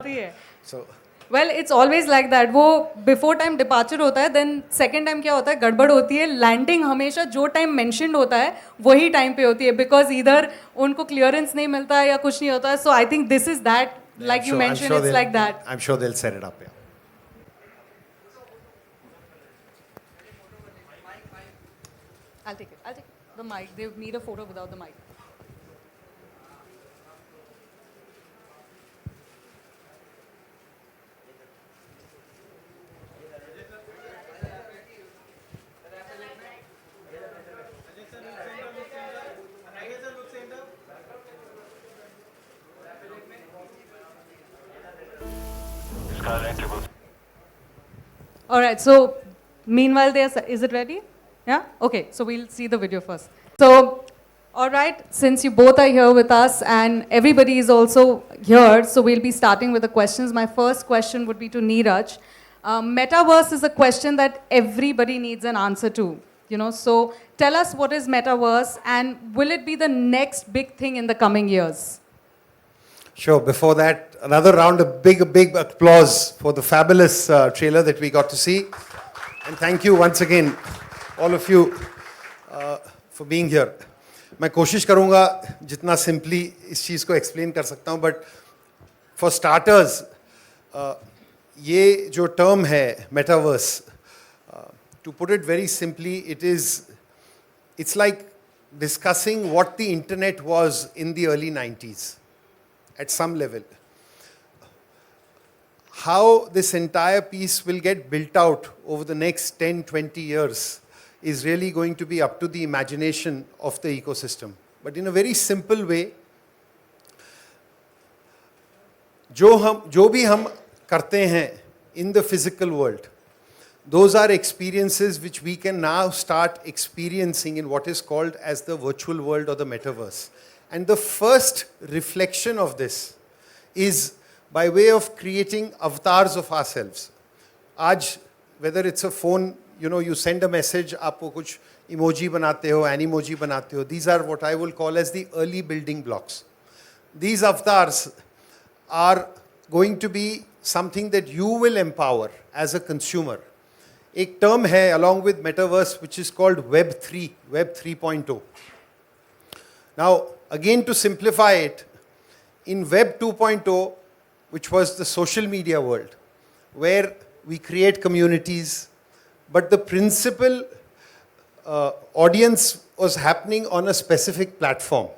So Well, it's always like that. वो before time departure होता है, then second time क्या होता है, गड़बड़ होती है. Landing हमेशा जो time mentioned होता है, वही time पे होती है, because either उनको clearance नहीं मिलता है या कुछ नहीं होता है. So I think this is that, like you mentioned, it's like that. I'm sure they'll set it up. Yeah. I'll take it. I'll take the mic. They need a photo without the mic. All right. So, meanwhile, is it ready? Yeah? Okay. So, we'll see the video first. So, all right. Since you both are here with us and everybody is also here, so we'll be starting with the questions. My first question would be to Neeraj. Metaverse is a question that everybody needs an answer to. So tell us, what is metaverse and will it be the next big thing in the coming years? Sure. Before that, another round of big applause for the fabulous trailer that we got to see. And thank you once again, all of you, for being here. मैं कोशिश करूँगा जितना simply इस चीज़ को explain कर सकता हूँ, but for starters, ये जो term है metaverse, to put it very simply, it's like discussing what the internet was in the early 90s at some level. How this entire piece will get built out over the next 10, 20 years is really going to be up to the imagination of the ecosystem. But in a very simple way, जो भी हम करते हैं in the physical world, those are experiences which we can now start experiencing in what is called as the virtual world or the metaverse. And the first reflection of this is by way of creating avatars of ourselves. आज, whether it's a phone, you send a message, आपको कुछ emoji बनाते हो, animoji बनाते हो. These are what I will call as the early building blocks. These avatars are going to be something that you will empower as a consumer. एक term है along with metaverse which is called Web 3, Web 3.0. Now, again to simplify it, in Web 2.0, which was the social media world, where we create communities, but the principal audience was happening on a specific platform.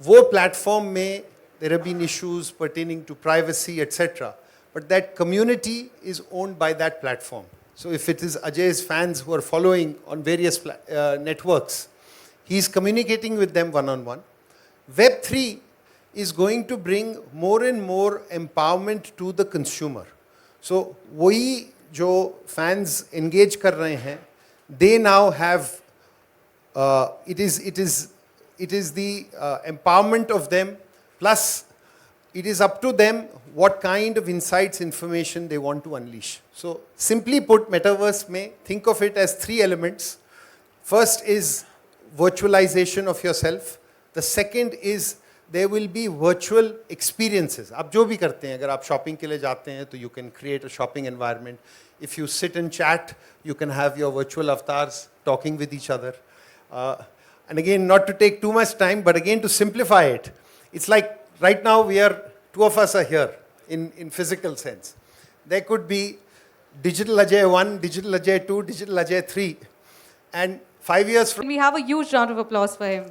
वो platform में there have been issues pertaining to privacy, etc. But that community is owned by that platform. So if it is Ajay's fans who are following on various networks, he's communicating with them one-on-one. Web 3 is going to bring more and more empowerment to the consumer. So वही जो fans engage कर रहे हैं, they now have, it is the empowerment of them, plus it is up to them what kind of insights, information they want to unleash. So simply put, metaverse may think of it as three elements. First is virtualization of yourself. The second is there will be virtual experiences. आप जो भी करते हैं, अगर आप shopping के लिए जाते हैं, तो you can create a shopping environment. If you sit and chat, you can have your virtual avatars talking with each other. And again, not to take too much time, but again to simplify it, it's like right now two of us are here in physical sense. There could be Digital Ajay 1, Digital Ajay 2, Digital Ajay 3, and 5 years from... We have a huge round of applause for him.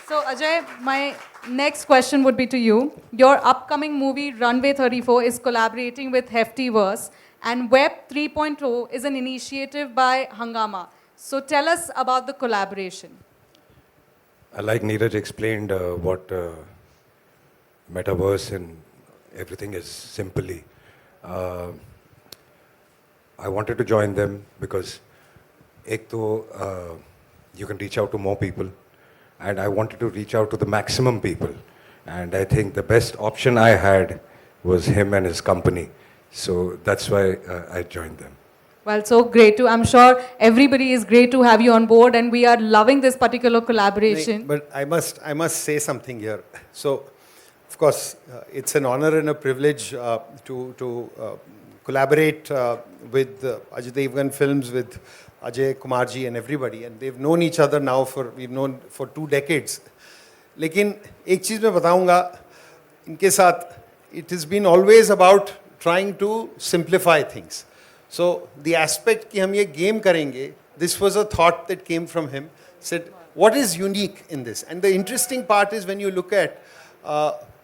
So Ajay, my next question would be to you. Your upcoming movie, Runway 34, is collaborating with Heftyverse, and Web 3.0 is an initiative by Hungama. So tell us about the collaboration. Like Neeraj explained what metaverse and everything is simply. I wanted to join them because ek to, you can reach out to more people, and I wanted to reach out to the maximum people. And I think the best option I had was him and his company. So that's why I joined them. Well, so great to, I'm sure everybody is great to have you on board, and we are loving this particular collaboration. But I must say something here. So of course, it's an honor and a privilege to collaborate with Ajay Devgn Films, with Ajay Kumarji and everybody. And they've known each other now we've known for 2 decades. लेकिन एक चीज़ मैं बताऊंगा इनके साथ, it has been always about trying to simplify things. So the aspect कि हम ये game करेंगे, this was a thought that came from him. Said, what is unique in this? And the interesting part is when you look at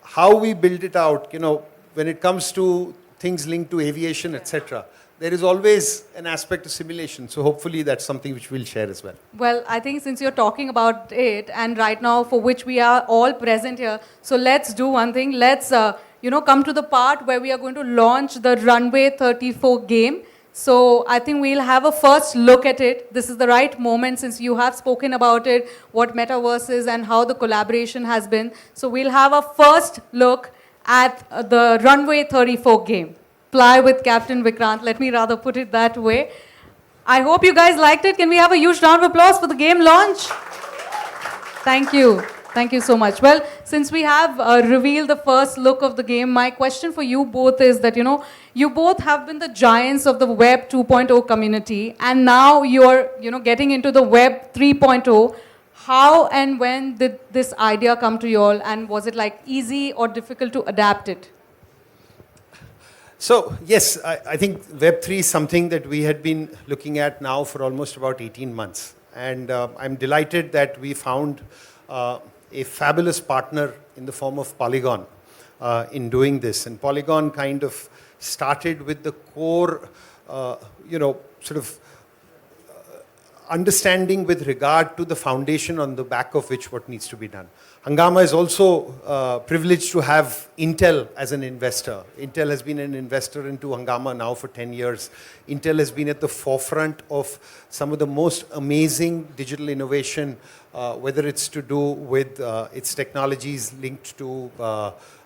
how we build it out, you know, when it comes to things linked to aviation, etc., there is always an aspect of simulation. So hopefully that's something which we'll share as well. Well, I think since you're talking about it, and right now for which we are all present here, so let's do one thing. Let's, come to the part where we are going to launch the Runway 34 game. So I think we'll have a first look at it. This is the right moment since you have spoken about it, what Metaverse is and how the collaboration has been. So we'll have a first look at the Runway 34 game. Fly with Captain Vikrant. Let me rather put it that way. I hope you guys liked it. Can we have a huge round of applause for the game launch? Thank you. Thank you so much. Well, since we have revealed the first look of the game, my question for you both is that, you both have been the giants of the Web 2.0 community, and now you're, getting into the Web 3.0. How and when did this idea come to you all, and was it like easy or difficult to adapt it? So yes, I think Web3 is something that we had been looking at now for almost about 18 months. And I'm delighted that we found a fabulous partner in the form of Polygon in doing this. And Polygon kind of started with the core, sort of understanding with regard to the foundation on the back of which what needs to be done. Hungama is also privileged to have Intel as an investor. Intel has been an investor into Hungama now for 10 years. Intel has been at the forefront of some of the most amazing digital innovation, whether it's to do with its technologies linked to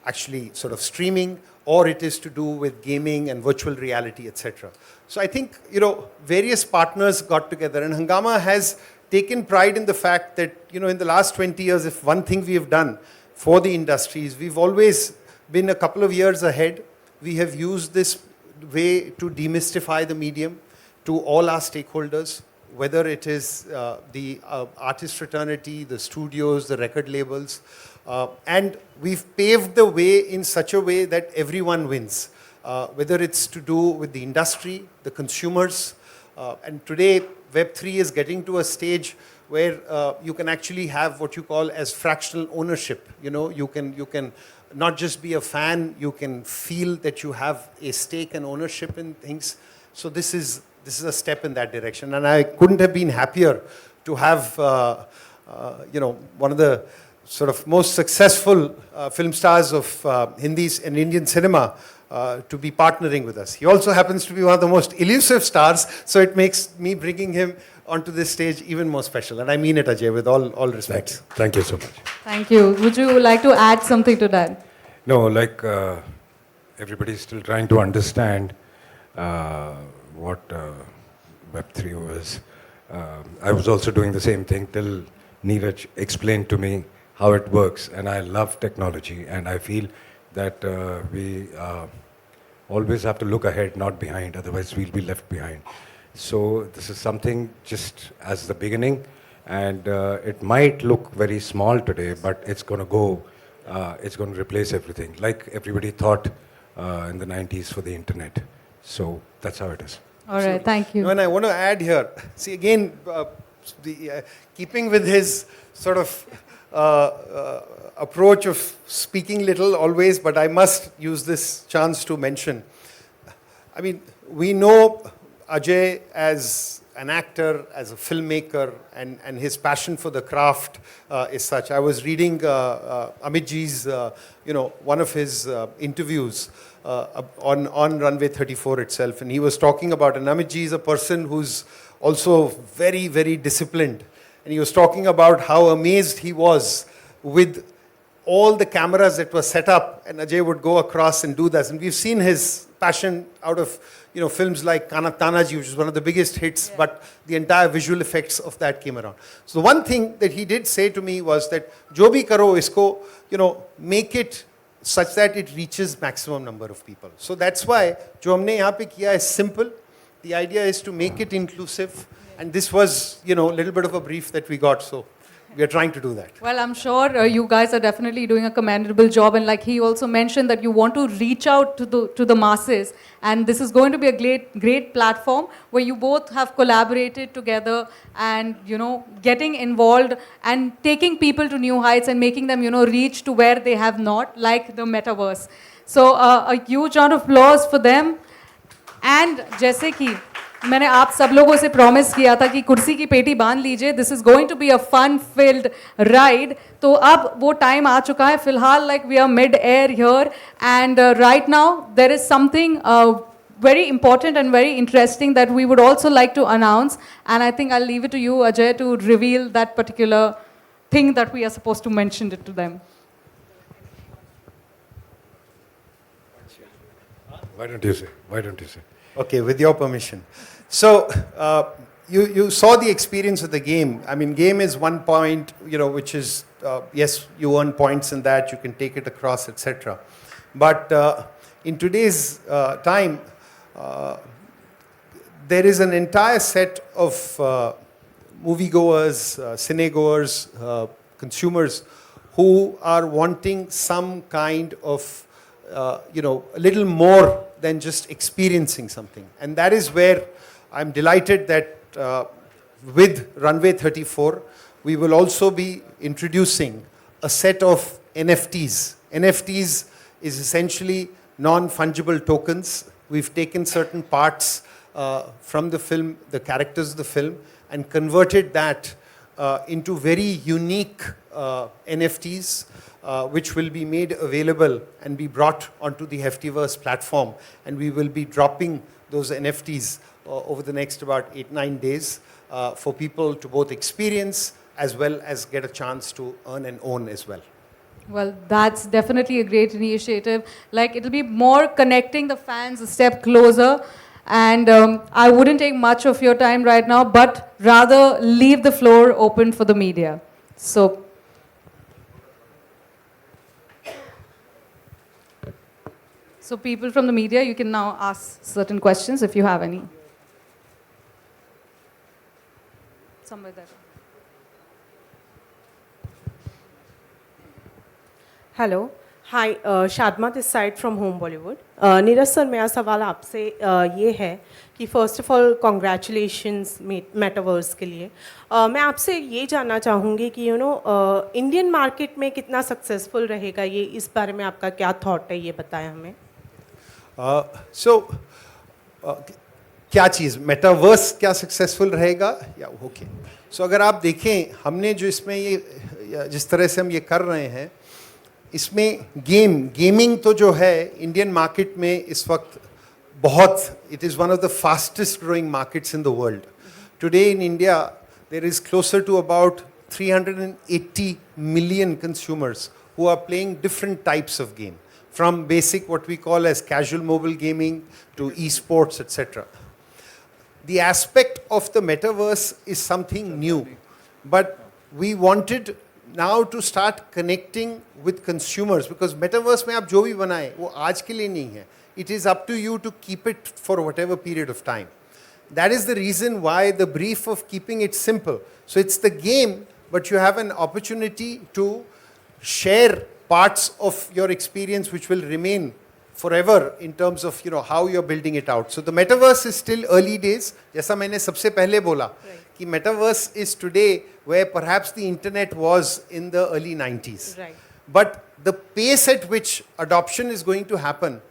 actually sort of streaming, or it is to do with gaming and virtual reality, etc. So I think, various partners got together, and Hungama has taken pride in the fact that, in the last 20 years, if one thing we have done for the industries, we've always been a couple of years ahead. We have used this way to demystify the medium to all our stakeholders, whether it is the artist fraternity, the studios, the record labels, and we've paved the way in such a way that everyone wins, whether it's to do with the industry, the consumers, and today Web3 is getting to a stage where you can actually have what you call as fractional ownership. You can not just be a fan, you can feel that you have a stake and ownership in things. So this is a step in that direction, and I couldn't have been happier to have one of the sort of most successful film stars of Hindi and Indian cinema to be partnering with us. He also happens to be one of the most elusive stars, so it makes me bringing him onto this stage even more special. And I mean it, Ajay, with all respect. Thank you so much. Thank you. Would you like to add something to that? No, everybody's still trying to understand what Web3 was. I was also doing the same thing till Neeraj explained to me how it works, and I love technology, and I feel that we always have to look ahead, not behind, otherwise we'll be left behind. So this is something just as the beginning, and it might look very small today, but it's going to go, it's going to replace everything, like everybody thought in the 90s for the internet. So that's how it is. All right, thank you. And I want to add here, see again, keeping with his sort of approach of speaking little always, but I must use this chance to mention. I mean, we know Ajay as an actor, as a filmmaker, and his passion for the craft is such. I was reading Amitji's, one of his interviews on Runway 34 itself, and he was talking about, and Amitji is a person who's also very, very disciplined, and he was talking about how amazed he was with all the cameras that were set up, and Ajay would go across and do this. And we've seen his passion out of films like Kana Tanaji, which is one of the biggest hits, but the entire visual effects of that came around. So the one thing that he did say to me was that, "Jo bhi karo isko, make it such that it reaches maximum number of people. So that's why जो हमने यहाँ पे किया is simple. The idea is to make it inclusive, and this was, you know, a little bit of a brief that we got, so we are trying to do that. Well, I'm sure you guys are definitely doing a commendable job, and like he also mentioned that you want to reach out to the masses, and this is going to be a great platform where you both have collaborated together and, you know, getting involved and taking people to new heights and making them, you know, reach to where they have not, like the metaverse. So a huge round of applause for them. And जैसे कि मैंने आप सब लोगों से promise किया था कि कुर्सी की पेटी बांध लीजिए, this is going to be a fun filled ride. तो अब वो टाइम आ चुका है. फिलहाल like we are mid air here, and right now there is something very important and very interesting that we would also like to announce, and I think I'll leave it to you, Ajay, to reveal that particular thing that we are supposed to mention it to them. Why don't you say? Why don't you say? Okay, with your permission. So, you saw the experience of the game. I mean, game is one point, you know, which is, yes, you earn points in that, you can take it across, etc. But in today's time, there is an entire set of moviegoers, cinegoers, consumers who are wanting some kind of, you know, a little more than just experiencing something. And that is where I'm delighted that with Runway 34, we will also be introducing a set of NFTs. NFTs is essentially non-fungible tokens. We've taken certain parts from the film, the characters of the film, and converted that into very unique NFTs, which will be made available and be brought onto the Heftyverse platform. And we will be dropping those NFTs over the next about 8-9 days for people to both experience as well as get a chance to earn and own as well. Well, that's definitely a great initiative. Like, it'll be more connecting the fans a step closer. And I wouldn't take much of your time right now, but rather leave the floor open for the media. So people from the media, you can now ask certain questions if you have any. Somewhere there. Hello hi Shadma this side from home Bollywood. Neeraj sir, मेरा सवाल आपसे ये है कि first of all congratulations metaverse के लिए. मैं आपसे ये जानना चाहूँगी कि यू नो इंडियन मार्केट में कितना सक्सेसफुल रहेगा ये, इस बारे में आपका क्या थॉट है, ये बताएं हमें. क्या चीज़ मेटावर्स क्या सक्सेसफुल रहेगा या ओके. सो अगर आप देखें, हमने जो इसमें ये जिस तरह से हम ये कर रहे हैं, इसमें गेमिंग तो जो है इंडियन मार्केट में इस वक्त बहुत, it is one of the fastest growing markets in the world. Today in India there is closer to about 380 million consumers who are playing different types of game, from basic what we call as casual mobile gaming to esports, etc. The aspect of the metaverse is something new, but we wanted now to start connecting with consumers, because metaverse में आप जो भी बनाएं वो आज के लिए नहीं है. It is up to you to keep it for whatever period of time. That is the reason why the brief of keeping it simple. So it's the game, but you have an opportunity to share parts of your experience which will remain forever in terms of, you know, how you're building it out. So the metaverse is still early days. जैसा मैंने सबसे पहले बोला कि metaverse is today where perhaps the internet was in the early 90s. Right. But the pace at which adoption is going to happen,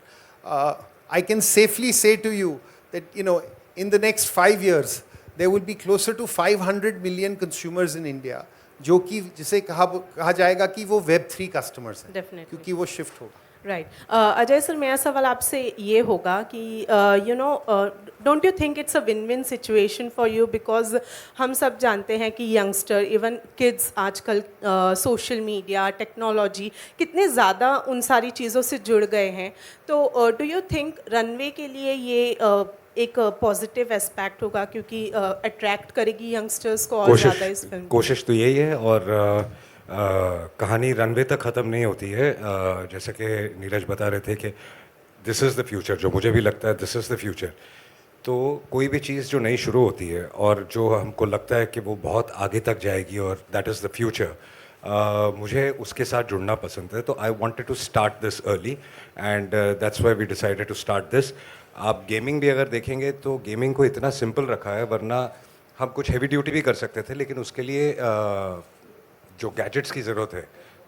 I can safely say to you that, you know, in the next 5 years, there will be closer to 500 million consumers in India, जो कि जिसे कहा जाएगा कि वो Web3 customers हैं. Definitely. क्योंकि वो shift होगा. राइट. अजय सर, मेरा सवाल आपसे ये होगा कि you know don't you think it's a win win situation for you, because हम सब जानते हैं कि यंगस्टर, इवन किड्स आजकल सोशल मीडिया, टेक्नोलॉजी, कितने ज़्यादा उन सारी चीज़ों से जुड़ गए हैं. तो डू यू थिंक रनवे के लिए ये एक पॉजिटिव एस्पेक्ट होगा, क्योंकि अट्रैक्ट करेगी यंगस्टर्स को और ज़्यादा इस फिल्म. कोशिश तो यही है, और कहानी रनवे तक ख़त्म नहीं होती है. जैसे कि नीरज बता रहे थे कि दिस इज़ द फ्यूचर, जो मुझे भी लगता है दिस इज़ द फ्यूचर. तो कोई भी चीज़ जो नई शुरू होती है और जो हमको लगता है कि वो बहुत आगे तक जाएगी और दैट इज़ द फ्यूचर, मुझे उसके साथ जुड़ना पसंद है. तो I wanted to start this early and that's why we decided to start this. आप गेमिंग भी अगर देखेंगे तो गेमिंग को इतना सिंपल रखा है, वरना हम कुछ हैवी ड्यूटी भी कर सकते थे, लेकिन उसके लिए जो गैजेट्स की ज़रूरत है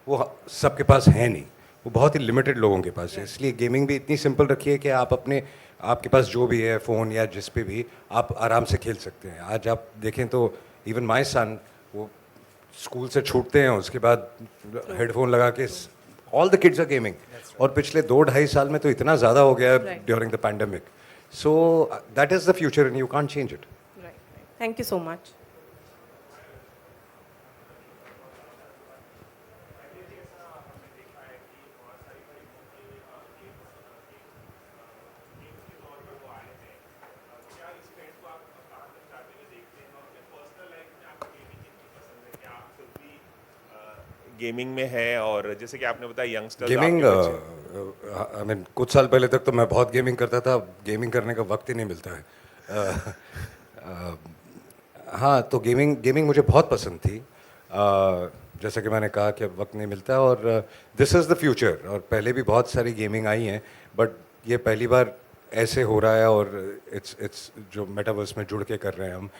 वो सबके पास है नहीं, वो बहुत ही लिमिटेड लोगों के पास है. इसलिए गेमिंग भी इतनी सिंपल रखी है कि आपके पास जो भी है फ़ोन या जिस पे भी आप आराम से खेल सकते हैं. आज आप देखें तो इवन माय सन, वो स्कूल से छूटते हैं उसके बाद हेडफोन लगा के all the kids are gaming. और पिछले 2-2.5 साल में तो इतना ज़्यादा हो गया during the pandemic. So that is the future and you can't change it. Thank you so much. Gaming में है, और जैसे कि आपने बताया यंगस्टर्स गेमिंग आई मीन कुछ साल पहले तक तो मैं बहुत गेमिंग करता था. गेमिंग करने का वक्त ही नहीं मिलता है. हाँ, तो गेमिंग मुझे बहुत पसंद थी. जैसा कि मैंने कहा कि अब वक्त नहीं मिलता, और दिस इज़ द फ्यूचर. और पहले भी बहुत सारी गेमिंग आई हैं, बट ये पहली बार ऐसे हो रहा है. और इट्स जो मेटावर्स में जुड़ के कर रहे हैं हम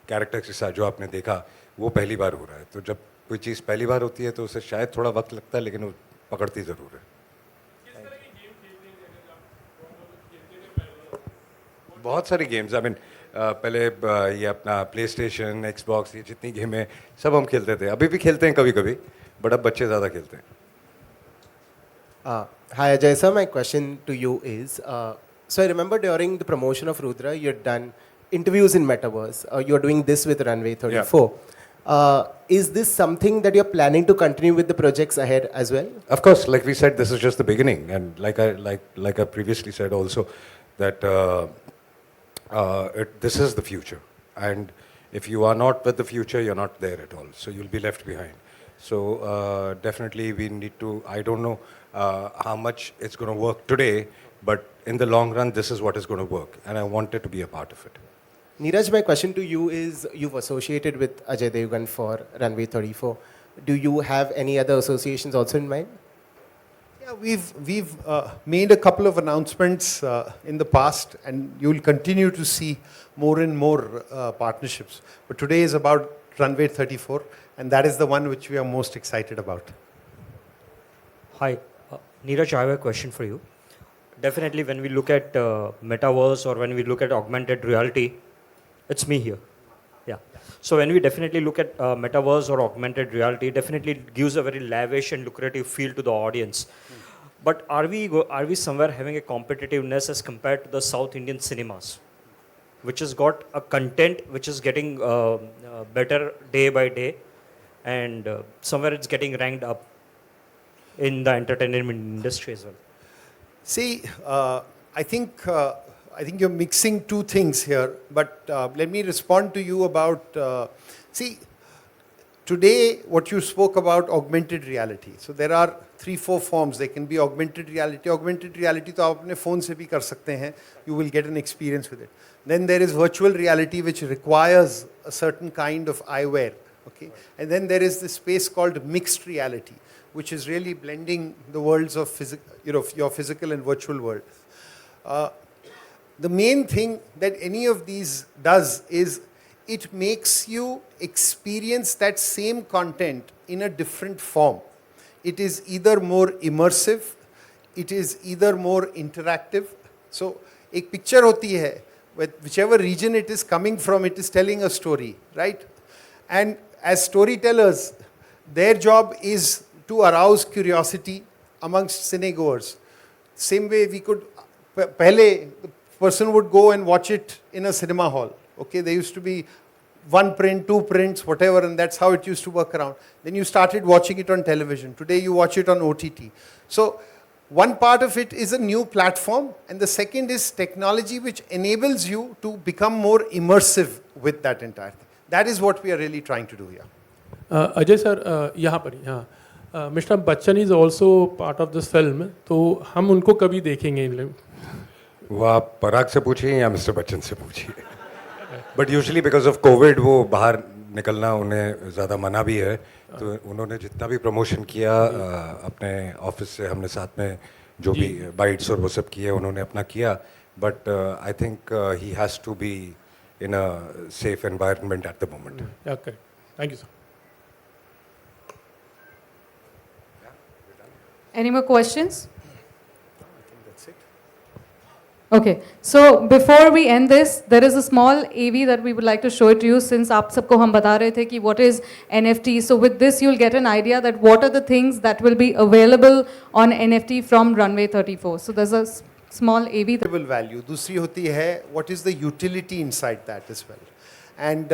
कैरेक्टर के साथ, जो आपने देखा वो पहली बार हो रहा है. तो जब कोई चीज़ पहली बार होती है तो उसे शायद थोड़ा वक्त लगता है, लेकिन वो पकड़ती ज़रूर है. बहुत सारी गेम्स. आई मीन पहले ये अपना प्ले स्टेशन, एक्सबॉक्स, ये जितनी गेम है सब हम खेलते थे. अभी भी खेलते हैं कभी कभी, बट अब बच्चे ज़्यादा खेलते हैं. Hi Ajay sir, my question to you is, so I remember during the promotion of Rudra, you had done interviews in Metaverse. You are doing this with Runway 34. Is this something that you're planning to continue with the projects ahead as well? Of course, like we said, this is just the beginning, and like I previously said also, that this is the future, and if you are not with the future, you're not there at all. So you'll be left behind. So definitely we need to. I don't know how much it's going to work today, but in the long run, this is what is going to work, and I wanted to be a part of it. Neeraj, my question to you is, you've associated with Ajay Devgn for Runway 34. Do you have any other associations also in mind? Yeah, we've made a couple of announcements in the past, and you'll continue to see more and more partnerships. But today is about Runway 34, and that is the one which we are most excited about. Hi, Neeraj, I have a question for you. Definitely, when we look at metaverse or when we look at augmented reality, it's me here. Yeah. So when we definitely look at metaverse or augmented reality, definitely it gives a very lavish and lucrative feel to the audience. But are we somewhere having a competitiveness as compared to the South Indian cinemas, which has got a content which is getting better day by day, and somewhere it's getting ranked up in the entertainment industry as well? See, I think you're mixing two things here, but let me respond to you about, see, today what you spoke about, augmented reality. So there are 3-4 forms. There can be augmented reality. Augmented reality to aap apne phone se bhi kar sakte hain. You will get an experience with it. Then there is virtual reality, which requires a certain kind of eyewear. Okay? And then there is this space called mixed reality, which is really blending the worlds of your physical and virtual world. The main thing that any of these does is it makes you experience that same content in a different form. It is either more immersive, it is either more interactive. So, एक picture होती है, whichever region it is coming from, it is telling a story, right? And as storytellers, their job is to arouse curiosity amongst cinegoers. Same way we could, पहले person would go and watch it in a cinema hall. Okay, there used to be 1 print, 2 prints, whatever, and that's how it used to work around. Then you started watching it on television. Today you watch it on OTT. So one part of it is a new platform, and the second is technology which enables you to become more immersive with that entire thing. That is what we are really trying to do here. Ajay sir यहाँ पर ही हाँ mister Bachchan is also part of this film, तो हम उनको कभी देखेंगे? वो आप पराग से पूछिए या मिस्टर बच्चन से पूछिए. But usually because of Covid वो बाहर निकलना उन्हें ज़्यादा मना भी है, तो उन्होंने जितना भी प्रमोशन किया अपने ऑफिस से हमने साथ में जो भी बाइट्स और वो सब किए उन्होंने अपना किया. But I think he has to be in a safe environment at the moment. Correct. Thank you sir. Any more questions? Okay, so before we end this, there is a small AV that we would like to show it to you, since आप सबको हम बता रहे थे कि what is NFT. So with this, you'll get an idea that what are the things that will be available on NFT from Runway 34. So there's a small AV. Value. दूसरी होती है what is the utility inside that as well. And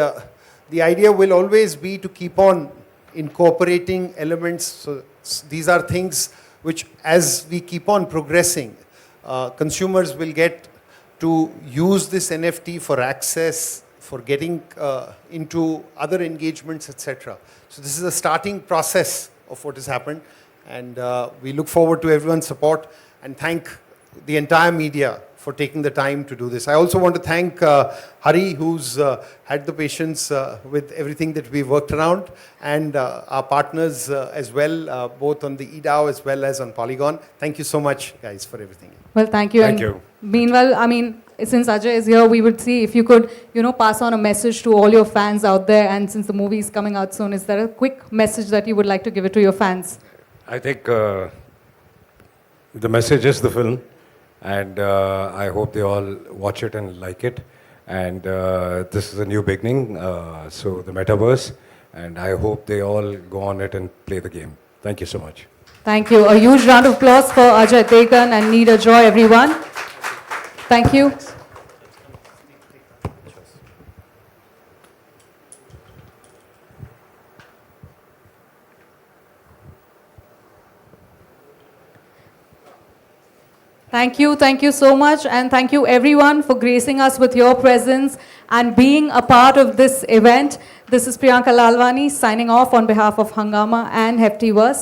the idea will always be to keep on incorporating elements. So these are things which, as we keep on progressing, consumers will get to use this NFT for access, for getting into other engagements, etc. So this is a starting process of what has happened, and we look forward to everyone's support and thank the entire media for taking the time to do this. I also want to thank Hari, who's had the patience with everything that we've worked around, and our partners as well, both on the EDAO as well as on Polygon. Thank you so much, guys, for everything. Well, thank you. Thank And you. Meanwhile, I mean, since Ajay is here, we would see if you could, pass on a message to all your fans out there. And since the movie is coming out soon, is there a quick message that you would like to give it to your fans? I think the message is the film, and I hope they all watch it and like it. And this is a new beginning, so the metaverse, and I hope they all go on it and play the game. Thank you so much. Thank you. A huge round of applause for Ajay Devgn and Neeraj, everyone. Thank you. Thank you so much, and thank you everyone for gracing us with your presence and being a part of this event. This is Priyanka Lalwani signing off on behalf of Hangama and Heftyverse.